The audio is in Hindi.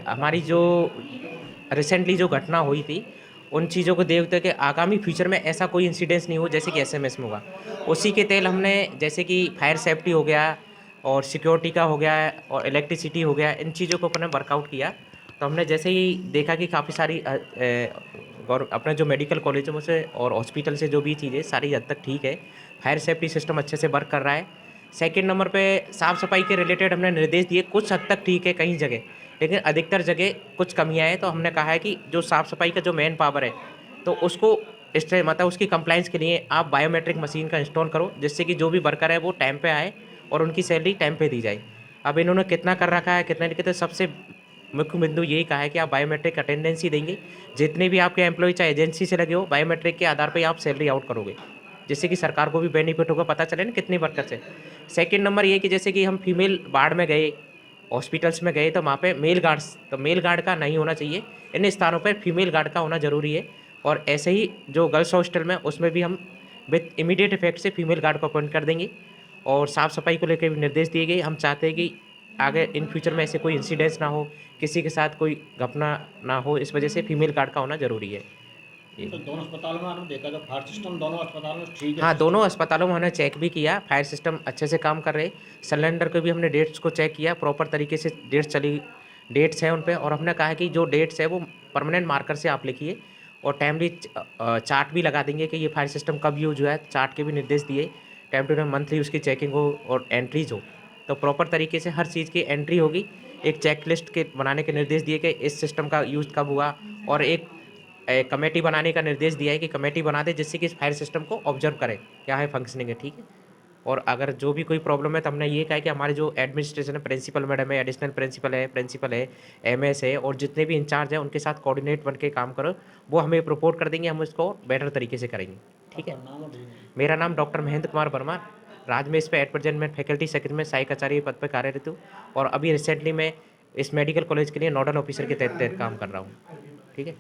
हमारी जो रिसेंटली जो घटना हुई थी, उन चीज़ों को देखते कि आगामी फ्यूचर में ऐसा कोई इंसिडेंस नहीं हो जैसे कि एसएमएस में हुआ। उसी के तेल हमने जैसे कि फायर सेफ्टी हो गया और सिक्योरिटी का हो गया और इलेक्ट्रिसिटी हो गया, इन चीज़ों को अपने वर्कआउट किया। तो हमने जैसे ही देखा कि काफ़ी सारी और अपने जो मेडिकल कॉलेजों में से और हॉस्पिटल से जो भी चीज़ें सारी हद तक ठीक है। फायर सेफ्टी सिस्टम अच्छे से वर्क कर रहा है। सेकंड नंबर पे साफ-सफाई के रिलेटेड हमने निर्देश दिए, कुछ हद तक ठीक है कई जगह, लेकिन अधिकतर जगह कुछ कमियाँ हैं। तो हमने कहा है कि जो साफ-सफाई का जो मैन पावर है, तो उसको मतलब उसकी कंप्लायंस के लिए आप बायोमेट्रिक मशीन का इंस्टॉल करो, जिससे कि जो भी वर्कर है वो टाइम पे आए और उनकी सैलरी टाइम पे दी जाए। अब इन्होंने कितना कर रखा है, कितना नहीं करते, सबसे मुख्य बिंदु यही कहा है कि आप बायोमेट्रिक अटेंडेंस ही देंगे। जितने भी आपके एम्प्लॉयी चाहे एजेंसी से लगे हो, बायोमेट्रिक के आधार पे आप सैलरी आउट करोगे। जिससे कि सरकार को भी बेनिफिट होगा, पता चले ना कितने वर्कर्स हैं। सेकंड नंबर ये है कि जैसे कि हम फीमेल वार्ड में गए, हॉस्पिटल्स में गए, तो वहाँ पे मेल गार्ड का नहीं होना चाहिए। इन स्थानों पे फीमेल गार्ड का होना ज़रूरी है। और ऐसे ही जो गर्ल्स हॉस्टल में, उसमें भी हम विथ इमीडिएट इफ़ेक्ट से फीमेल गार्ड को अपॉइंट कर देंगे। और साफ-सफाई को लेके भी निर्देश दिए गए। हम चाहते हैं कि आगे इन फ्यूचर में ऐसे कोई इंसिडेंट्स ना हो, किसी के साथ कोई घटना ना हो, इस वजह से फीमेल गार्ड का होना ज़रूरी है। तो जी। दोनों अस्पतालों में आपने देखा जो फायर सिस्टम दोनों अस्पतालों में ठीक है हाँ, सिस्टम? दोनों अस्पतालों में हमने चेक भी किया, फायर सिस्टम अच्छे से काम कर रहे। सिलेंडर के भी हमने डेट्स को चेक किया, प्रॉपर तरीके से डेट्स हैं उन पे। और हमने कहा है कि जो डेट्स है वो परमानेंट मार्कर से आप लिखिए और टाइमली चार्ट भी लगा देंगे कि ये फायर सिस्टम कब यूज़ हुआ है, चार्ट के भी निर्देश दिए। टाइम टू टाइम मंथली उसकी चेकिंग हो और एंट्रीज़ हो। तो प्रॉपर तरीके से हर चीज़ की एंट्री होगी। एक चेकलिस्ट के बनाने के निर्देश दिए कि इस सिस्टम का यूज़ कब हुआ। और एक कमेटी बनाने का निर्देश दिया है कि कमेटी बना दे जिससे कि इस फायर सिस्टम को ऑब्जर्व करे, क्या है फंक्शनिंग है, ठीक है? और अगर जो भी कोई प्रॉब्लम है तो हमने ये कहा है कि हमारे जो एडमिनिस्ट्रेशन है, प्रिंसिपल मैडम है, एडिशनल प्रिंसिपल है, एमएस है और जितने भी इंचार्ज हैं उनके साथ कोऑर्डिनेट बन के काम करो, वो हमें रिपोर्ट कर देंगे, हम इसको बेटर तरीके से करेंगे, ठीक आपका है? नाम और डिज़ाइन? मेरा नाम डॉक्टर महेंद्र कुमार वर्मा, राजमेष पे एट प्रेजेंट मैं फैकल्टी सेक्रेटरी में सहायक आचार्य पद पे कार्यरत हूँ। और अभी रिसेंटली मैं इस मेडिकल कॉलेज के लिए नोडल ऑफिसर के तहत काम कर रहा हूँ, ठीक है?